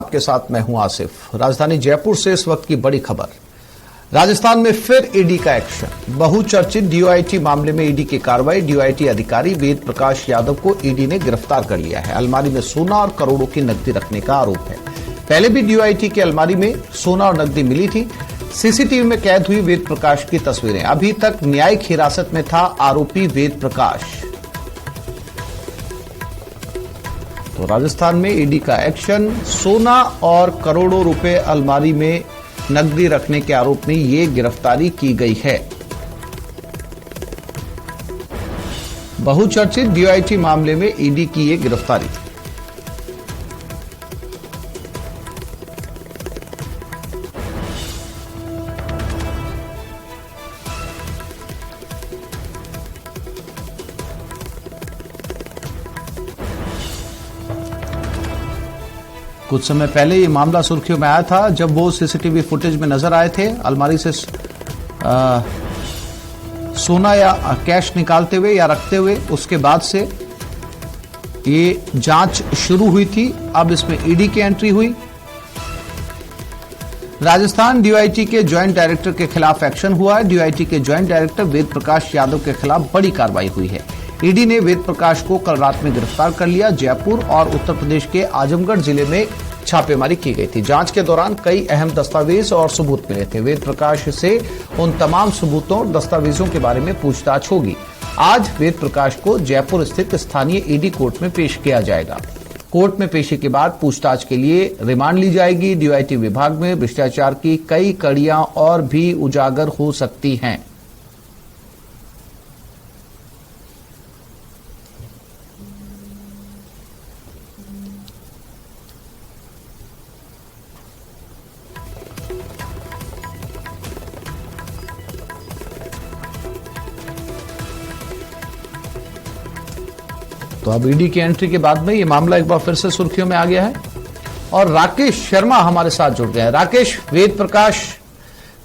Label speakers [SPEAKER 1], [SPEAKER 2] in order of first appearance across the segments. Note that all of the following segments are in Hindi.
[SPEAKER 1] आपके साथ मैं हूं आसिफ। राजधानी जयपुर से इस वक्त की बड़ी खबर। राजस्थान में फिर ईडी का एक्शन। बहुचर्चित डीओआईटी मामले में ईडी की कार्रवाई। डीओआईटी अधिकारी वेद प्रकाश यादव को ईडी ने गिरफ्तार कर लिया है। अलमारी में सोना और करोड़ों की नकदी रखने का आरोप है। पहले भी डीओआईटी की अलमारी में सोना और नकदी मिली थी। सीसीटीवी में कैद हुई वेद प्रकाश की तस्वीरें। अभी तक न्यायिक हिरासत में था आरोपी वेद प्रकाश। तो राजस्थान में ईडी का एक्शन। सोना और करोड़ों रुपए अलमारी में नकदी रखने के आरोप में ये गिरफ्तारी की गई है। बहुचर्चित डीओआईटी मामले में ईडी की ये गिरफ्तारी। कुछ समय पहले ये मामला सुर्खियों में आया था जब वो सीसीटीवी फुटेज में नजर आए थे अलमारी से सोना या कैश निकालते हुए या रखते हुए। उसके बाद से ये जांच शुरू हुई थी। अब इसमें ईडी की एंट्री हुई। राजस्थान डीओआईटी के ज्वाइंट डायरेक्टर के खिलाफ एक्शन हुआ है। डीओआईटी के ज्वाइंट डायरेक्टर वेद प्रकाश यादव के खिलाफ बड़ी कार्रवाई हुई है। ईडी ने वेद प्रकाश को कल रात में गिरफ्तार कर लिया। जयपुर और उत्तर प्रदेश के आजमगढ़ जिले में छापेमारी की गई थी। जांच के दौरान कई अहम दस्तावेज और सबूत मिले थे। वेद प्रकाश से उन तमाम सबूतों और दस्तावेजों के बारे में पूछताछ होगी। आज वेद प्रकाश को जयपुर स्थित स्थानीय ईडी कोर्ट में पेश किया जाएगा। कोर्ट में पेशी के बाद पूछताछ के लिए रिमांड ली जाएगी। डीओआईटी विभाग में भ्रष्टाचार की कई कड़ियां और भी उजागर हो सकती हैं। तो अब ईडी की एंट्री के बाद में ये मामला एक बार फिर से सुर्खियों में आ गया है और राकेश शर्मा हमारे साथ जुड़ गए हैं। राकेश, वेद प्रकाश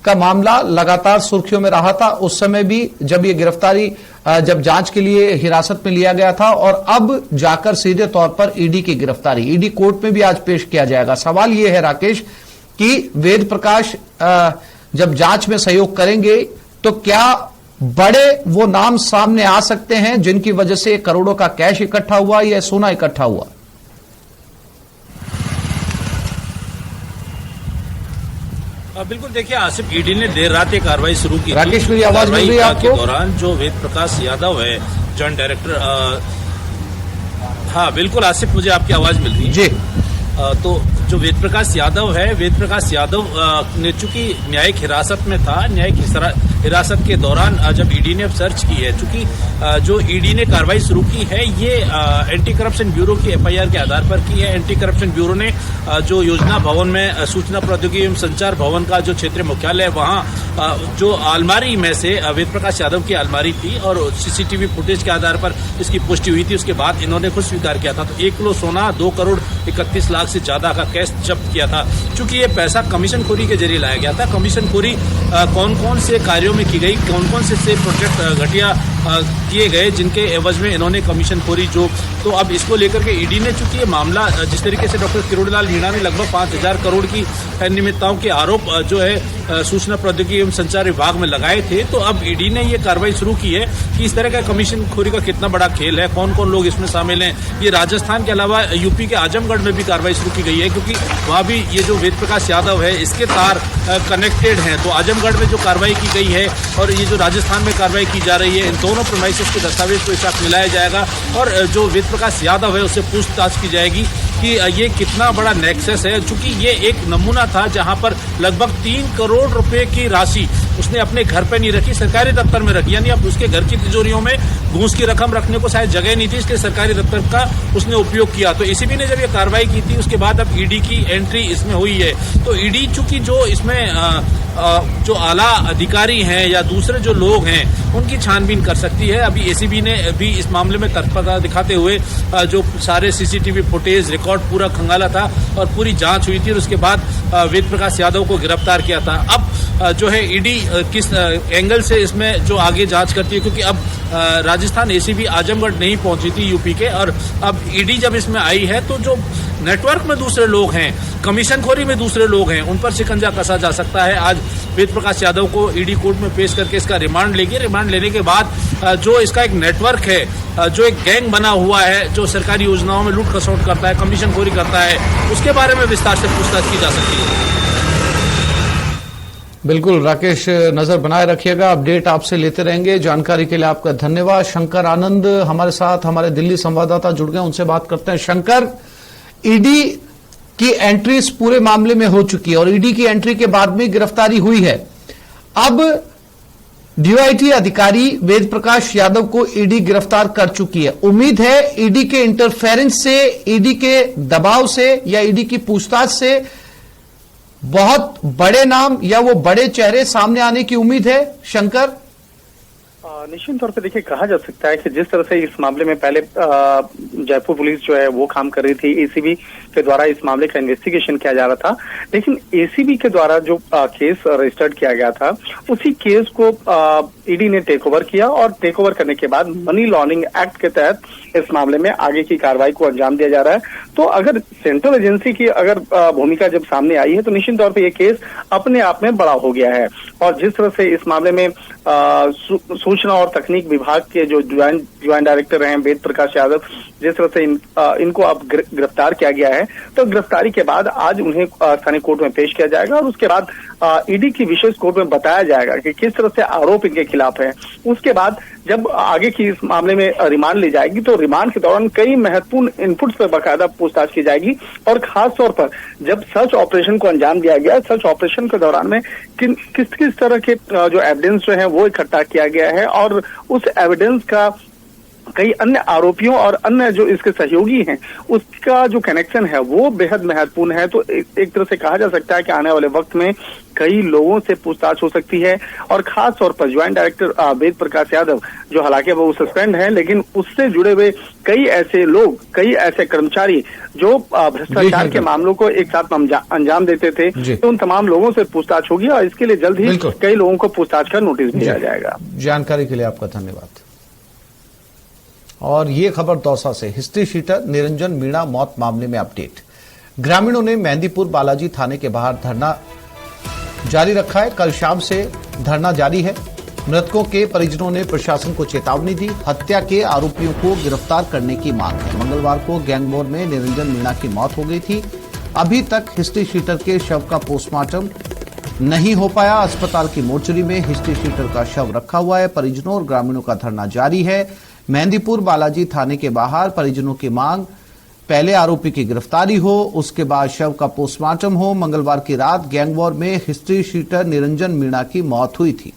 [SPEAKER 1] का मामला लगातार सुर्खियों में रहा था उस समय भी जब ये गिरफ्तारी जब जांच के लिए हिरासत में लिया गया था, और अब जाकर सीधे तौर पर ईडी की गिरफ्तारी ईडी कोर्ट में भी आज पेश किया जाएगा। सवाल ये है राकेश कि वेद प्रकाश जब जांच में सहयोग करेंगे तो क्या बड़े वो नाम सामने आ सकते हैं जिनकी वजह से करोड़ों का कैश इकट्ठा हुआ या सोना इकट्ठा हुआ?
[SPEAKER 2] बिल्कुल, देखिए आसिफ, ईडी ने देर रात ये कार्रवाई शुरू की।
[SPEAKER 1] राकेश, मेरी आवाज मिल रही है आपको?
[SPEAKER 2] के दौरान जो वेद प्रकाश यादव है जॉइंट डायरेक्टर, हाँ बिल्कुल आसिफ, मुझे आपकी आवाज मिल रही है
[SPEAKER 1] जी।
[SPEAKER 2] तो जो वेद प्रकाश यादव है, वेद प्रकाश यादव ने चूंकि न्यायिक हिरासत में था, न्यायिक हिरासत के दौरान जब ईडी ने सर्च की है, चूंकि जो ईडी ने कार्रवाई शुरू की है ये एंटी करप्शन ब्यूरो की एफआईआर के आधार पर की है। एंटी करप्शन ब्यूरो ने जो योजना भवन में सूचना प्रौद्योगिकी एवं संचार भवन का जो क्षेत्रीय मुख्यालय है वहां जो अलमारी में से वेद प्रकाश यादव की अलमारी थी और सीसीटीवी फुटेज के आधार पर इसकी पुष्टि हुई थी। उसके बाद इन्होंने खुद स्वीकार किया था। तो 1 किलो सोना, 2 करोड़ 31 लाख से ज्यादा का कैश जब्त किया था। चूंकि ये पैसा कमीशनखोरी के जरिए लाया गया था। कमीशनखोरी कौन कौन से कार्यों में की गई, कौन कौन से प्रोजेक्ट घटिया किए गए जिनके एवज में इन्होंने कमीशनखोरी तो अब इसको लेकर के ईडी ने, चूंकि ये मामला जिस तरीके से डॉक्टर किरोड़ीलाल मीणा ने लगभग 5,000 करोड़ की अनियमितताओं के आरोप जो है सूचना प्रौद्योगिकी एवं संचार विभाग में लगाए थे, तो अब ईडी ने ये कार्रवाई शुरू की है कि इस तरह का कमीशनखोरी का कितना बड़ा खेल है, कौन कौन लोग इसमें शामिल हैं। ये राजस्थान के अलावा यूपी के आजमगढ़ में भी कार्रवाई शुरू की गई है क्योंकि वहां भी ये जो वेद प्रकाश यादव है इसके तार कनेक्टेड हैं। तो आजमगढ़ में जो कार्रवाई की गई है और ये जो राजस्थान में कार्रवाई की जा रही है, इन दोनों प्रीमाइसेस के दस्तावेज को एक साथ मिलाया जाएगा और जो वेद प्रकाश यादव है उससे पूछताछ की जाएगी कि ये कितना बड़ा नेक्सस है। चूंकि ये एक नमूना था जहां पर लगभग 3 करोड़ रुपए की राशि उसने अपने घर पे नहीं रखी, सरकारी दफ्तर में रखी। यानी अब उसके घर की तिजोरियों में घूस की रकम रखने को शायद जगह नहीं थी, इसलिए सरकारी दफ्तर का उसने उपयोग किया। तो एसीबी ने जब ये कार्रवाई की थी उसके बाद अब ईडी की एंट्री इसमें हुई है। तो ईडी चूंकि जो इसमें जो आला अधिकारी हैं या दूसरे जो लोग हैं उनकी छानबीन कर सकती है। अभी एसीबी ने भी इस मामले में तत्परता दिखाते हुए जो सारे सीसीटीवी फुटेज रिकॉर्ड पूरा खंगाला था और पूरी जांच हुई थी और उसके बाद वेद प्रकाश यादव को गिरफ्तार किया था। अब जो है ईडी किस एंगल से इसमें जो आगे जांच करती है, क्योंकि अब राजस्थान एसीबी आजमगढ़ नहीं पहुंची थी यूपी के, और अब ईडी जब इसमें आई है तो जो नेटवर्क में दूसरे लोग हैं, कमीशनखोरी में दूसरे लोग हैं, उन पर शिकंजा कसा जा सकता है। आज वेद प्रकाश यादव को ईडी कोर्ट में पेश करके इसका रिमांड लेगी। रिमांड लेने के बाद जो इसका एक नेटवर्क है, जो एक गैंग बना हुआ है, जो सरकारी योजनाओं में लूट खसोट करता है, कमीशनखोरी करता है, उसके बारे में विस्तार से पूछताछ की जा सकती है।
[SPEAKER 1] बिल्कुल राकेश, नजर बनाए रखिएगा, अपडेट आपसे लेते रहेंगे। जानकारी के लिए आपका धन्यवाद। शंकर आनंद हमारे साथ, हमारे दिल्ली संवाददाता जुड़ गए, उनसे बात करते हैं। शंकर, ईडी की एंट्री इस पूरे मामले में हो चुकी है और ईडी की एंट्री के बाद में गिरफ्तारी हुई है। अब डीआईटी अधिकारी वेद प्रकाश यादव को ईडी गिरफ्तार कर चुकी है। उम्मीद है ईडी के इंटरफेरेंस से, ईडी के दबाव से या ईडी की पूछताछ से बहुत बड़े नाम या वो बड़े चेहरे सामने आने की उम्मीद है। शंकर,
[SPEAKER 3] निश्चित तौर पे देखिए, कहा जा सकता है कि जिस तरह से इस मामले में पहले जयपुर पुलिस जो है वो काम कर रही थी, एसीबी के द्वारा इस मामले का इन्वेस्टिगेशन किया जा रहा था, लेकिन एसीबी के द्वारा जो केस रजिस्टर्ड किया गया था, उसी केस को ईडी ने टेक ओवर किया और टेक ओवर करने के बाद मनी लॉन्ड्रिंग एक्ट के तहत इस मामले में आगे की कार्रवाई को अंजाम दिया जा रहा है। तो अगर सेंट्रल एजेंसी की अगर भूमिका जब सामने आई है तो निश्चित तौर पर यह केस अपने आप में बड़ा हो गया है। और जिस तरह से इस मामले में सूचना और तकनीक विभाग के जो ज्वाइंट डायरेक्टर हैं वेद प्रकाश यादव, जिस तरह से इनको अब गिरफ्तार किया गया है, तो गिरफ्तारी के बाद आज उन्हें स्थानीय कोर्ट में पेश किया जाएगा और उसके बाद ईडी की विशेष कोर्ट में बताया जाएगा कि किस तरह से आरोप इनके खिलाफ है। उसके बाद जब आगे की इस मामले में रिमांड ली जाएगी तो रिमांड के दौरान कई महत्वपूर्ण इनपुट्स पर बाकायदा पूछताछ की जाएगी और खास तौर पर जब सर्च ऑपरेशन को अंजाम दिया गया, सर्च ऑपरेशन के दौरान में किस तरह के जो एविडेंस जो है वो इकट्ठा किया गया है और उस एविडेंस का कई अन्य आरोपियों और अन्य जो इसके सहयोगी हैं उसका जो कनेक्शन है वो बेहद महत्वपूर्ण है। तो एक तरह से कहा जा सकता है कि आने वाले वक्त में कई लोगों से पूछताछ हो सकती है और खास तौर पर ज्वाइंट डायरेक्टर वेद प्रकाश यादव, जो हालांकि वो सस्पेंड है, लेकिन उससे जुड़े हुए कई ऐसे लोग, कई ऐसे कर्मचारी जो भ्रष्टाचार के मामलों को एक साथ अंजाम देते थे, तो उन तमाम लोगों से पूछताछ होगी और इसके लिए जल्द ही कई लोगों को पूछताछ का नोटिस भेजा जाएगा।
[SPEAKER 1] जानकारी के लिए आपका धन्यवाद। और ये खबर दौसा से, हिस्ट्री शीटर निरंजन मीणा मौत मामले में अपडेट। ग्रामीणों ने मेहंदीपुर बालाजी थाने के बाहर धरना जारी रखा है। कल शाम से धरना जारी है। मृतकों के परिजनों ने प्रशासन को चेतावनी दी। हत्या के आरोपियों को गिरफ्तार करने की मांग है। मंगलवार को गैंगवॉर में निरंजन मीणा की मौत हो गई थी। अभी तक हिस्ट्री शीटर के शव का पोस्टमार्टम नहीं हो पाया। अस्पताल की मोर्चरी में हिस्ट्री शीटर का शव रखा हुआ है। परिजनों और ग्रामीणों का धरना जारी है। मेहंदीपुर बालाजी थाने के बाहर परिजनों की मांग, पहले आरोपी की गिरफ्तारी हो, उसके बाद शव का पोस्टमार्टम हो। मंगलवार की रात गैंगवॉर में हिस्ट्री शीटर निरंजन मीणा की मौत हुई थी।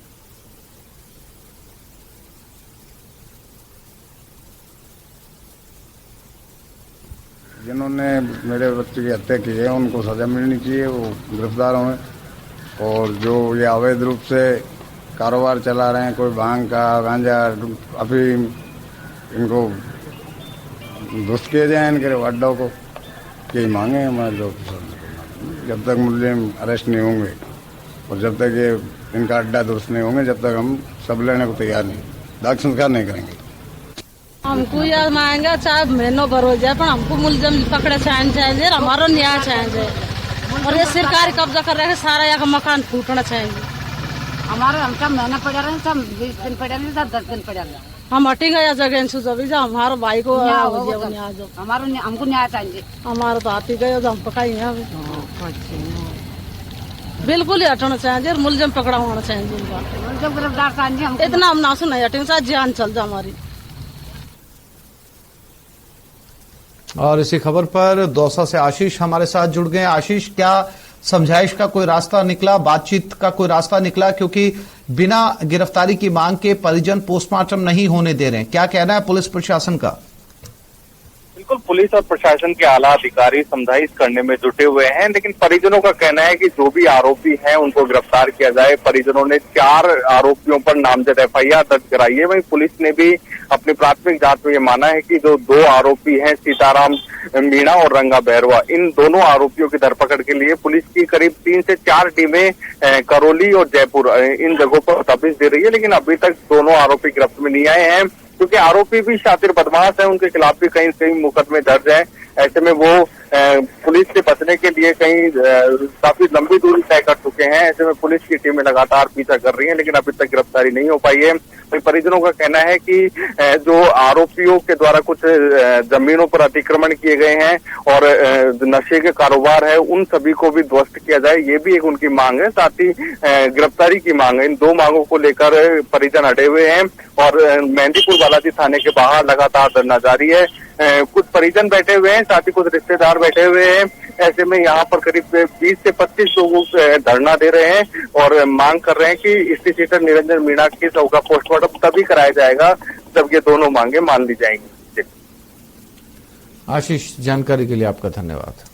[SPEAKER 4] जिन्होंने मेरे बच्चे की हत्या की है उनको सजा मिलनी चाहिए, वो गिरफ्तार हों। और जो ये अवैध रूप से कारोबार चला रहे हैं, कोई भांग का, गांजा, अफीम, इनको दुष्ट किए जाए, इनके अड्डों को। यही मांगे हमारे लोग। जब तक मुल्जिम अरेस्ट नहीं होंगे और जब तक ये इनका अड्डा दुरुस्त नहीं होंगे, जब तक हम सब लेने को तैयार नहीं, दाग संस्कार नहीं करेंगे।
[SPEAKER 5] हमको यह मांगे चाहे महीनों भर हो जाए, पर हमको मुलजिम पकड़े चाहिए, हमारा न्याय चाहिए। और ये सरकार कब्जा कर रहे हैं, सारा यहाँ का मकान फूटना चाहिए।
[SPEAKER 6] हमारे हमका महीना पड़ा रहे, सब 20 दिन पड़ा रहे, सब 10 दिन पड़ा रहे।
[SPEAKER 5] हम हटेंगे या जगह से जब हमारे भाई को
[SPEAKER 6] हमारा हमको न्याय चाहिए।
[SPEAKER 5] हमारा तो हाथी गए हम पकाएंगे। बिल्कुल ही हटना चाहिए, मुलजिम पकड़ा होना चाहिए।
[SPEAKER 6] मुलजिम गिरफ्तार चाहिए।
[SPEAKER 5] इतना हम नासु नहीं हटेंगे, चाहे जान चल जाए हमारी।
[SPEAKER 1] और इसी खबर पर दौसा से आशीष हमारे साथ जुड़ गए। आशीष, क्या समझाइश का कोई रास्ता निकला, बातचीत का कोई रास्ता निकला? क्योंकि बिना गिरफ्तारी की मांग के परिजन पोस्टमार्टम नहीं होने दे रहे हैं, क्या कहना है पुलिस प्रशासन का?
[SPEAKER 7] बिल्कुल, पुलिस और प्रशासन के आला अधिकारी समझाइश करने में जुटे हुए हैं, लेकिन परिजनों का कहना है कि जो भी आरोपी हैं उनको गिरफ्तार किया जाए। परिजनों ने 4 आरोपियों पर नामजद एफआईआर दर्ज कराई है। वहीं पुलिस ने भी अपनी प्राथमिक जांच में ये माना है कि जो 2 आरोपी हैं, सीताराम मीणा और रंगा बहरवा, इन दोनों आरोपियों की धरपकड़ के लिए पुलिस की करीब 3 से 4 टीमें करौली और जयपुर इन जगहों पर दबिश दे रही है, लेकिन अभी तक दोनों आरोपी गिरफ्त में नहीं आए हैं, क्योंकि आरोपी भी शातिर बदमाश है, उनके खिलाफ भी कहीं से मुकदमे दर्ज है। ऐसे में वो पुलिस से बचने के लिए कहीं काफी लंबी दूरी तय कर चुके हैं। ऐसे में पुलिस की टीमें लगातार पीछा कर रही हैं, लेकिन अभी तक गिरफ्तारी नहीं हो पाई है। परिजनों का कहना है कि जो आरोपियों के द्वारा कुछ जमीनों पर अतिक्रमण किए गए हैं और नशे के कारोबार है, उन सभी को भी ध्वस्त किया जाए, ये भी एक उनकी मांग है। साथ ही गिरफ्तारी की मांग है। इन दो मांगों को लेकर परिजन अड़े हुए हैं और मेहंदीपुर बालाजी थाने के बाहर लगातार धरना जारी है। कुछ परिजन बैठे हुए हैं, साथ ही कुछ रिश्तेदार बैठे हुए हैं। ऐसे में यहाँ पर करीब 20 से 25 लोग धरना दे रहे हैं और मांग कर रहे हैं कि हिस्ट्री शीटर निरंजन मीणा की शव का पोस्टमार्टम तभी कराया जाएगा जब ये दोनों मांगे मान ली जाएंगी।
[SPEAKER 1] आशीष, जानकारी के लिए आपका धन्यवाद।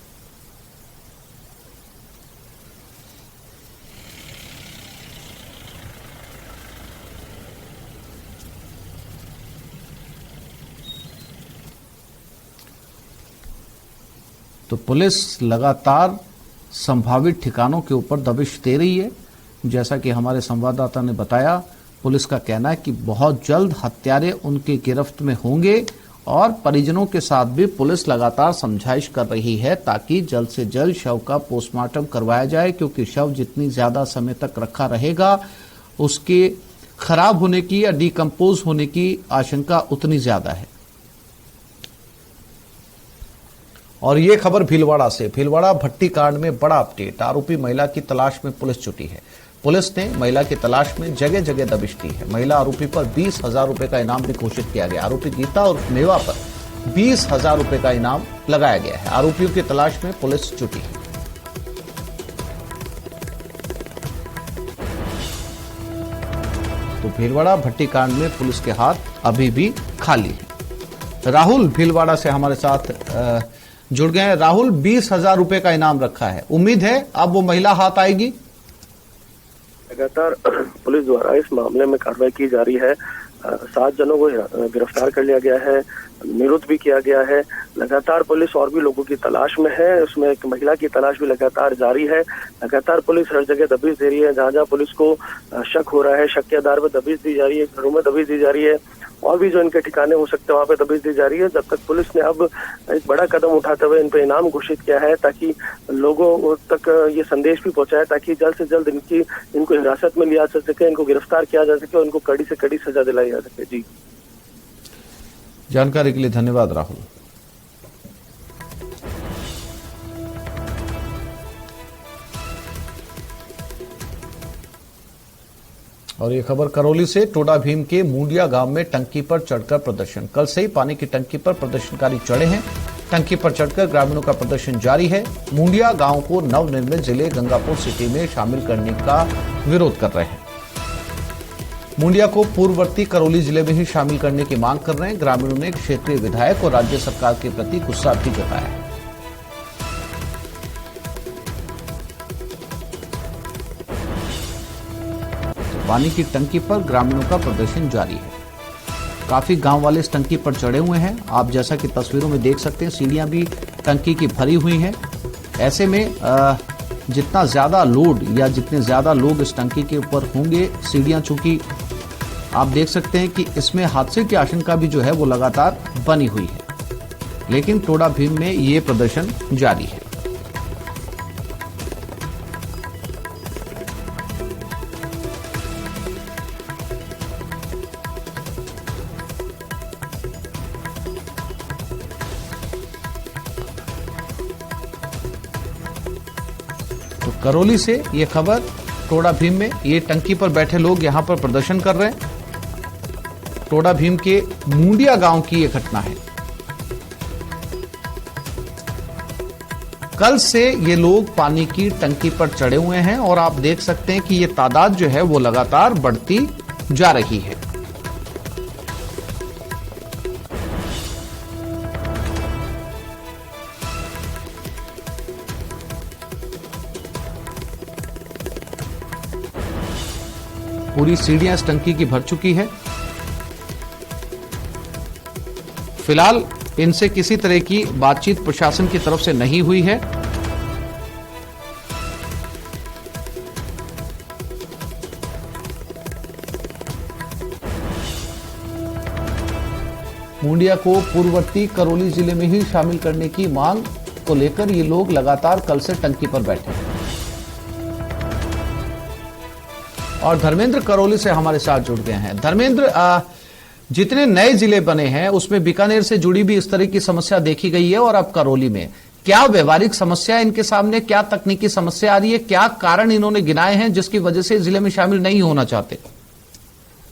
[SPEAKER 1] तो पुलिस लगातार संभावित ठिकानों के ऊपर दबिश दे रही है। जैसा कि हमारे संवाददाता ने बताया, पुलिस का कहना है कि बहुत जल्द हत्यारे उनके गिरफ्त में होंगे और परिजनों के साथ भी पुलिस लगातार समझाइश कर रही है ताकि जल्द से जल्द शव का पोस्टमार्टम करवाया जाए, क्योंकि शव जितनी ज्यादा समय तक रखा रहेगा उसके खराब होने की या डिकम्पोज होने की आशंका उतनी ज्यादा है। और ये खबर भीलवाड़ा से। भीलवाड़ा भट्टी कांड में बड़ा अपडेट। आरोपी महिला की तलाश में पुलिस जुटी है। पुलिस ने महिला की तलाश में जगह जगह दबिश दी है। महिला आरोपी पर 20,000 रुपए का इनाम भी घोषित किया गया। आरोपी गीता और मेवा पर 20,000 रुपए का इनाम लगाया गया है। आरोपियों की तलाश में पुलिस जुटी है। तो भीलवाड़ा भट्टी कांड में पुलिस के हाथ अभी भी खाली है। राहुल भीलवाड़ा से हमारे साथ जुड़ गए हैं। राहुल, 20,000 रुपए का इनाम रखा है, उम्मीद है अब वो महिला हाथ आएगी?
[SPEAKER 8] लगातार पुलिस द्वारा इस मामले में कार्रवाई की जा रही है। 7 जनों को गिरफ्तार कर लिया गया है, निरुद्ध भी किया गया है। लगातार पुलिस और भी लोगों की तलाश में है। उसमें एक महिला की तलाश भी लगातार जारी है। लगातार पुलिस हर जगह दबिश दे रही है। जहां जहां पुलिस को शक हो रहा है, शक के आधार पर दबिश दी जा रही है, घरों में दबिश दी जा रही है और भी जो इनके ठिकाने हो सकते हैं वहां पे दबिश दी जा रही है। जब तक पुलिस ने अब एक बड़ा कदम उठाते हुए इन पे इनाम घोषित किया है ताकि लोगों तक ये संदेश भी पहुंचाए ताकि जल्द से जल्द इनको हिरासत में लिया जा सके, इनको गिरफ्तार किया जा सके और इनको कड़ी से कड़ी सजा दिलाई जा सके। जी,
[SPEAKER 1] जानकारी के लिए धन्यवाद राहुल। और ये खबर करौली से। टोडा भीम के मुंडिया गांव में टंकी पर चढ़कर प्रदर्शन। कल से ही पानी की टंकी पर प्रदर्शनकारी चढ़े हैं। टंकी पर चढ़कर ग्रामीणों का प्रदर्शन जारी है। मुंडिया गांव को नवनिर्मित जिले गंगापुर सिटी में शामिल करने का विरोध कर रहे हैं। मुंडिया को पूर्ववर्ती करौली जिले में ही शामिल करने की मांग कर रहे हैं। ग्रामीणों ने क्षेत्रीय विधायक और राज्य सरकार के प्रति गुस्सा भी जताया है। पानी की टंकी पर ग्रामीणों का प्रदर्शन जारी है। काफी गांव वाले इस टंकी पर चढ़े हुए हैं। आप जैसा कि तस्वीरों में देख सकते हैं, सीढ़ियां भी टंकी की भरी हुई हैं। ऐसे में जितना ज्यादा लोड या जितने ज्यादा लोग इस टंकी के ऊपर होंगे, सीढ़ियां चूंकि आप देख सकते हैं कि इसमें हादसे की आशंका भी जो है वो लगातार बनी हुई है। लेकिन टोडा भीम में ये प्रदर्शन जारी है। करौली से ये खबर। टोडा भीम में ये टंकी पर बैठे लोग यहां पर प्रदर्शन कर रहे हैं। टोडा भीम के मुंडिया गांव की ये घटना है। कल से ये लोग पानी की टंकी पर चढ़े हुए हैं और आप देख सकते हैं कि ये तादाद जो है वो लगातार बढ़ती जा रही है। पूरी सीढ़ियां इस टंकी की भर चुकी है। फिलहाल इनसे किसी तरह की बातचीत प्रशासन की तरफ से नहीं हुई है। मुंडिया को पूर्ववर्ती करौली जिले में ही शामिल करने की मांग को लेकर ये लोग लगातार कल से टंकी पर बैठे हैं। और धर्मेंद्र करौली से हमारे साथ जुड़ गए हैं। धर्मेंद्र, जितने नए जिले बने हैं उसमें बीकानेर से जुड़ी भी इस तरह की समस्या देखी गई है और अब करौली में क्या व्यवहारिक समस्या है इनके सामने, क्या तकनीकी समस्या आ रही है, क्या कारण इन्होंने गिनाए हैं जिसकी वजह से जिले में शामिल नहीं होना चाहते?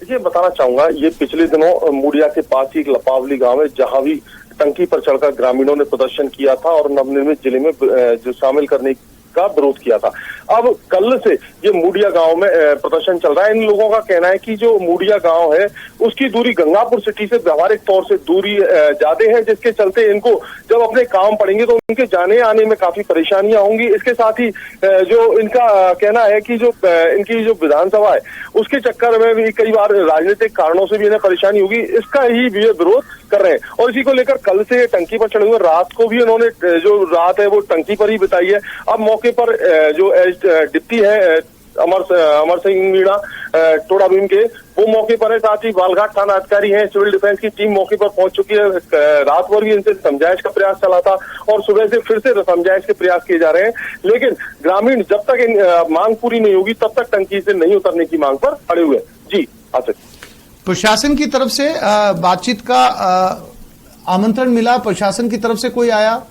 [SPEAKER 9] देखिए, बताना चाहूंगा, ये पिछले दिनों मुड़िया के पास ही एक लपावली गांव है जहां भी टंकी पर चढ़कर ग्रामीणों ने प्रदर्शन किया था और नवनिर्मित जिले में जो शामिल करने का विरोध किया था। अब कल से ये मुड़िया गांव में प्रदर्शन चल रहा है। इन लोगों का कहना है कि जो मुड़िया गांव है उसकी दूरी गंगापुर सिटी से व्यावहारिक तौर से दूरी ज्यादा है, जिसके चलते इनको जब अपने काम पड़ेंगे तो उनके जाने आने में काफी परेशानियां होंगी। इसके साथ ही जो इनका कहना है कि जो इनकी जो विधानसभा है उसके चक्कर में भी कई बार राजनीतिक कारणों से भी इन्हें परेशानी होगी, इसका ही विरोध कर रहे हैं। और इसी को लेकर कल से टंकी पर चढ़े हुए, रात को भी उन्होंने जो रात है वो टंकी पर ही बिताई है। अब मौके पर जो डिप्टी है अमर सिंह मीणा टोडा भीम के, वो मौके पर है। साथ ही बालघाट थाना अधिकारी हैं, सिविल डिफेंस की टीम मौके पर पहुंच चुकी है। रात भर भी इनसे समझाइश का प्रयास चला था और सुबह से फिर से समझाइश के प्रयास किए जा रहे हैं, लेकिन ग्रामीण जब तक मांग पूरी नहीं होगी तब तक टंकी से नहीं उतरने की मांग पर अड़े हुए। जी आसिफ,
[SPEAKER 1] प्रशासन की तरफ से बातचीत का आमंत्रण मिला? प्रशासन की तरफ से कोई आया?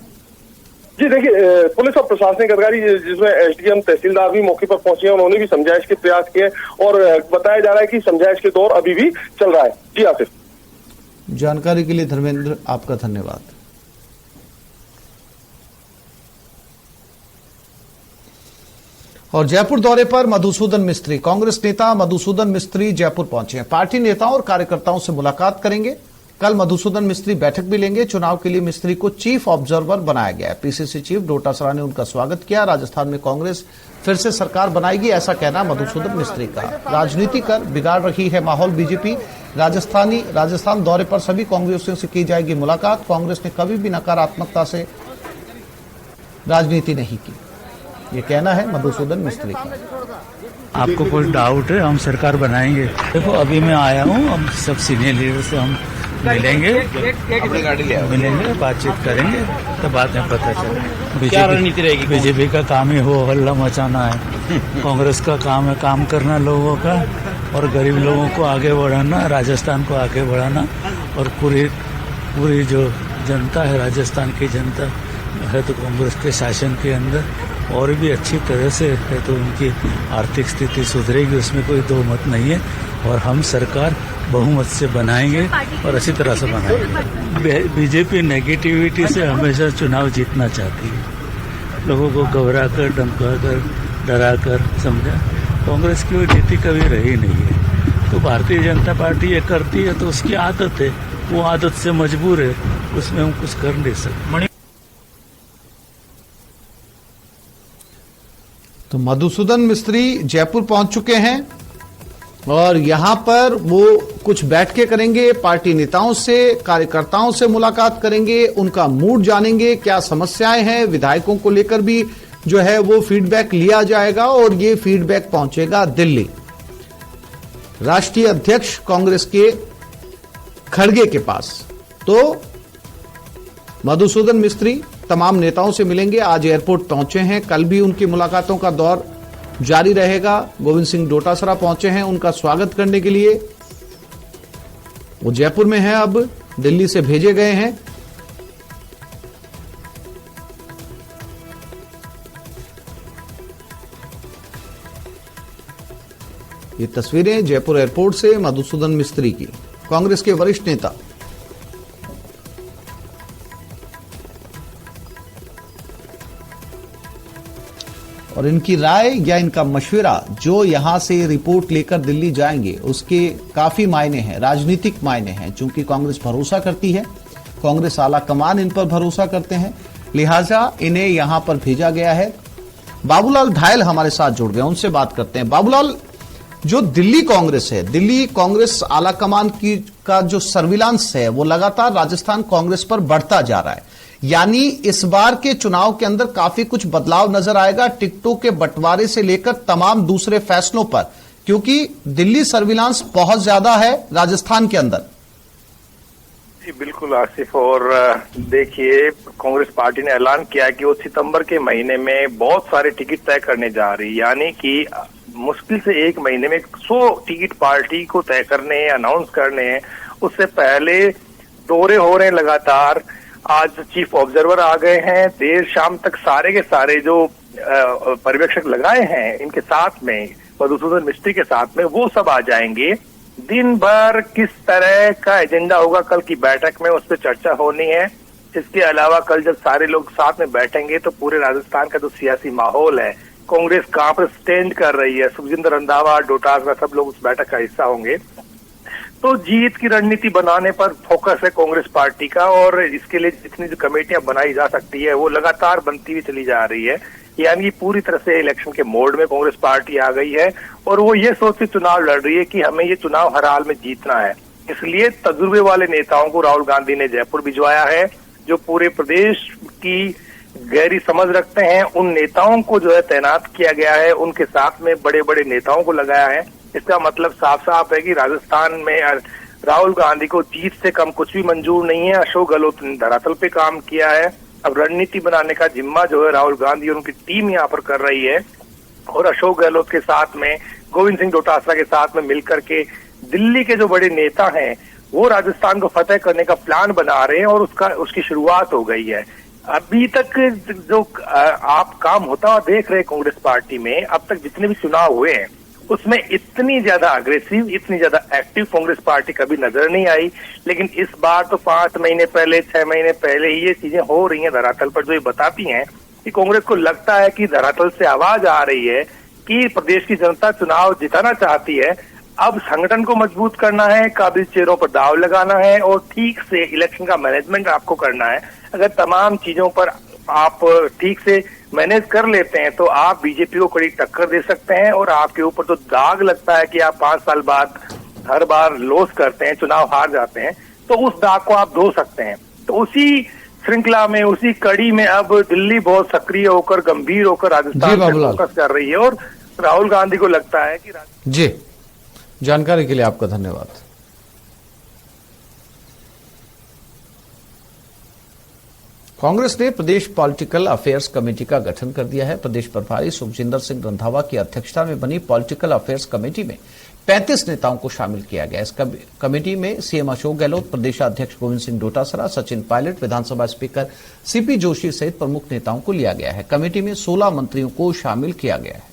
[SPEAKER 9] जी देखिए, पुलिस और प्रशासनिक अधिकारी जिसमें एसडीएम तहसीलदार भी मौके पर पहुंचे हैं, उन्होंने भी समझाइश के प्रयास किए और बताया जा रहा है कि समझाइश के दौर अभी भी चल रहा है। जी आसिफ,
[SPEAKER 1] जानकारी के लिए धर्मेंद्र आपका धन्यवाद। और जयपुर दौरे पर मधुसूदन मिस्त्री, कांग्रेस नेता मधुसूदन मिस्त्री जयपुर पहुंचे हैं। पार्टी नेताओं और कार्यकर्ताओं से मुलाकात करेंगे। कल मधुसूदन मिस्त्री बैठक भी लेंगे। चुनाव के लिए मिस्त्री को चीफ ऑब्जर्वर बनाया गया है। पीसीसी चीफ डोटासरा ने उनका स्वागत किया। राजस्थान में कांग्रेस फिर से सरकार बनाएगी, ऐसा कहना मधुसूदन मिस्त्री का। राजनीति कर बिगाड़ रही है माहौल बीजेपी। राजस्थान दौरे पर सभी कांग्रेसियों से की जाएगी मुलाकात। कांग्रेस ने कभी भी नकारात्मकता से राजनीति नहीं की, ये कहना है मधुसूदन मिस्त्री का।
[SPEAKER 10] आपको कोई डाउट है हम सरकार बनाएंगे? देखो, अभी मैं आया हूँ, हम सब सीनियर लीडर से हम मिलेंगे, बातचीत करेंगे तो बाद में पता चलेगा क्या रणनीति रहेगी। बीजेपी का काम ही हो हल्ला मचाना है, कांग्रेस का काम है काम करना लोगों का और गरीब लोगों को आगे बढ़ाना, राजस्थान को आगे बढ़ाना। और पूरी जो जनता है, राजस्थान की जनता है तो कांग्रेस के शासन के अंदर और भी अच्छी तरह से है तो उनकी आर्थिक स्थिति सुधरेगी, उसमें कोई दो मत नहीं है। और हम सरकार बहुमत से बनाएंगे और अच्छी तरह से बनाएंगे। बीजेपी नेगेटिविटी से हमेशा चुनाव जीतना चाहती है, लोगों को घबरा कर, धमका कर, डरा कर, समझा। कांग्रेस की वो नीति कभी रही नहीं है। तो भारतीय जनता पार्टी ये करती है तो उसकी आदत है, वो आदत से मजबूर है, उसमें हम कुछ कर नहीं सकते।
[SPEAKER 1] तो मधुसूदन मिस्त्री जयपुर पहुंच चुके हैं और यहां पर वो कुछ बैठकें करेंगे, पार्टी नेताओं से, कार्यकर्ताओं से मुलाकात करेंगे, उनका मूड जानेंगे, क्या समस्याएं हैं। विधायकों को लेकर भी जो है वो फीडबैक लिया जाएगा और ये फीडबैक पहुंचेगा दिल्ली। राष्ट्रीय अध्यक्ष कांग्रेस के खड़गे के पास। तो मधुसूदन मिस्त्री तमाम नेताओं से मिलेंगे। आज एयरपोर्ट पहुंचे हैं, कल भी उनकी मुलाकातों का दौर जारी रहेगा। गोविंद सिंह डोटासरा पहुंचे हैं उनका स्वागत करने के लिए। वो जयपुर में हैं, अब दिल्ली से भेजे गए हैं। ये तस्वीरें जयपुर एयरपोर्ट से मधुसूदन मिस्त्री की, कांग्रेस के वरिष्ठ नेता। और इनकी राय या इनका मशवरा जो यहां से रिपोर्ट लेकर दिल्ली जाएंगे उसके काफी मायने हैं, राजनीतिक मायने हैं। चूंकि कांग्रेस भरोसा करती है, कांग्रेस आला कमान इन पर भरोसा करते हैं, लिहाजा इन्हें यहां पर भेजा गया है। बाबूलाल ढायल हमारे साथ जुड़ गए, उनसे बात करते हैं। बाबूलाल, जो दिल्ली कांग्रेस है, दिल्ली कांग्रेस आला कमान की का जो सर्विलांस है वो लगातार राजस्थान कांग्रेस पर बढ़ता जा रहा है। यानी इस बार के चुनाव के अंदर काफी कुछ बदलाव नजर आएगा, टिकटों के बंटवारे से लेकर तमाम दूसरे फैसलों पर, क्योंकि दिल्ली सर्विलांस बहुत ज्यादा है राजस्थान के अंदर।
[SPEAKER 11] जी बिल्कुल आसिफ, और देखिए कांग्रेस पार्टी ने ऐलान किया कि वो सितंबर के महीने में बहुत सारे टिकट तय करने जा रही है, यानी कि मुश्किल से एक महीने में 100 टिकट पार्टी को तय करने हैं, अनाउंस करने हैं। उससे पहले दौरे हो रहे हैं लगातार। आज चीफ ऑब्जर्वर आ गए हैं, देर शाम तक सारे के सारे जो पर्यवेक्षक लगाए हैं इनके साथ में, मधुसूदन मिस्त्री के साथ में, वो सब आ जाएंगे। दिन भर किस तरह का एजेंडा होगा कल की बैठक में, उस पर चर्चा होनी है। इसके अलावा कल जब सारे लोग साथ में बैठेंगे तो पूरे राजस्थान का जो सियासी माहौल है, कांग्रेस कहां पर स्टैंड कर रही है, सुखजिंदर रंधावा, डोटासरा, सब लोग उस बैठक का हिस्सा होंगे। तो जीत की रणनीति बनाने पर फोकस है कांग्रेस पार्टी का, और इसके लिए जितनी जो कमेटियां बनाई जा सकती है वो लगातार बनती हुई चली जा रही है। यानी पूरी तरह से इलेक्शन के मोड में कांग्रेस पार्टी आ गई है और वो ये सोच के चुनाव लड़ रही है कि हमें ये चुनाव हर हाल में जीतना है। इसलिए तजुर्बे वाले नेताओं को राहुल गांधी ने जयपुर भिजवाया है, जो पूरे प्रदेश की गहरी समझ रखते हैं। उन नेताओं को जो है तैनात किया गया है, उनके साथ में बड़े बड़े नेताओं को लगाया है। इसका मतलब साफ साफ है कि राजस्थान में राहुल गांधी को जीत से कम कुछ भी मंजूर नहीं है। अशोक गहलोत ने धरातल पे काम किया है। अब रणनीति बनाने का जिम्मा जो है राहुल गांधी और उनकी टीम यहाँ पर कर रही है, और अशोक गहलोत के साथ में, गोविंद सिंह डोटासरा के साथ में मिलकर के दिल्ली के जो बड़े नेता हैं वो राजस्थान को फतेह करने का प्लान बना रहे हैं, और उसकी शुरुआत हो गई है। अभी तक जो आप काम होता हुआ देख रहे हैं कांग्रेस पार्टी में, अब तक जितने भी चुनाव हुए हैं उसमें इतनी ज्यादा अग्रेसिव, इतनी ज्यादा एक्टिव कांग्रेस पार्टी कभी नजर नहीं आई। लेकिन इस बार तो 5 महीने पहले, 6 महीने पहले ही ये चीजें हो रही हैं धरातल पर, जो ये बताती हैं कि कांग्रेस को लगता है कि धरातल से आवाज आ रही है कि प्रदेश की जनता चुनाव जिताना चाहती है। अब संगठन को मजबूत करना है, काबिल चेहरों पर दाव लगाना है, और ठीक से इलेक्शन का मैनेजमेंट आपको करना है। अगर तमाम चीजों पर आप ठीक से मैनेज कर लेते हैं तो आप बीजेपी को कड़ी टक्कर दे सकते हैं, और आपके ऊपर तो दाग लगता है कि आप 5 साल बाद हर बार लॉस करते हैं, चुनाव हार जाते हैं, तो उस दाग को आप धो सकते हैं। तो उसी श्रृंखला में, उसी कड़ी में अब दिल्ली बहुत सक्रिय होकर, गंभीर होकर राजस्थान पर फोकस कर रही है, और राहुल गांधी को लगता है कि
[SPEAKER 1] जी, जानकारी के लिए आपका धन्यवाद। कांग्रेस ने प्रदेश पॉलिटिकल अफेयर्स कमेटी का गठन कर दिया है। प्रदेश प्रभारी सुखजिंदर सिंह रंधावा की अध्यक्षता में बनी पॉलिटिकल अफेयर्स कमेटी में 35 नेताओं को शामिल किया गया। इस कमेटी में सीएम अशोक गहलोत, प्रदेशाध्यक्ष गोविंद सिंह डोटासरा, सचिन पायलट, विधानसभा स्पीकर सीपी जोशी सहित प्रमुख नेताओं को लिया गया है। कमेटी में 16 मंत्रियों को शामिल किया गया है।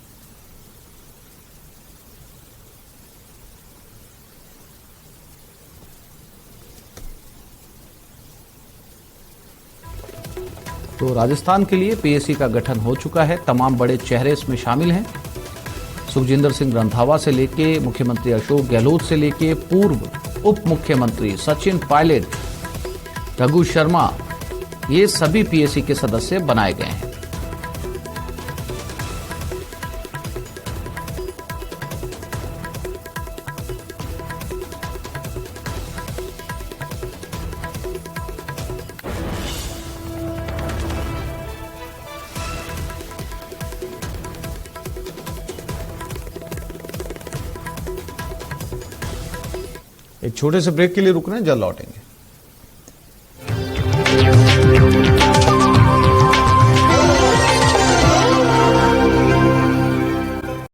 [SPEAKER 1] तो राजस्थान के लिए पीएसी का गठन हो चुका है। तमाम बड़े चेहरे इसमें शामिल हैं। सुखजिंदर सिंह रंधावा से लेके मुख्यमंत्री अशोक गहलोत से लेके पूर्व उप मुख्यमंत्री सचिन पायलट, रघु शर्मा, ये सभी पीएसी के सदस्य बनाए गए हैं। एक छोटे से ब्रेक के लिए रुक रहे हैं, जल्द लौटेंगे।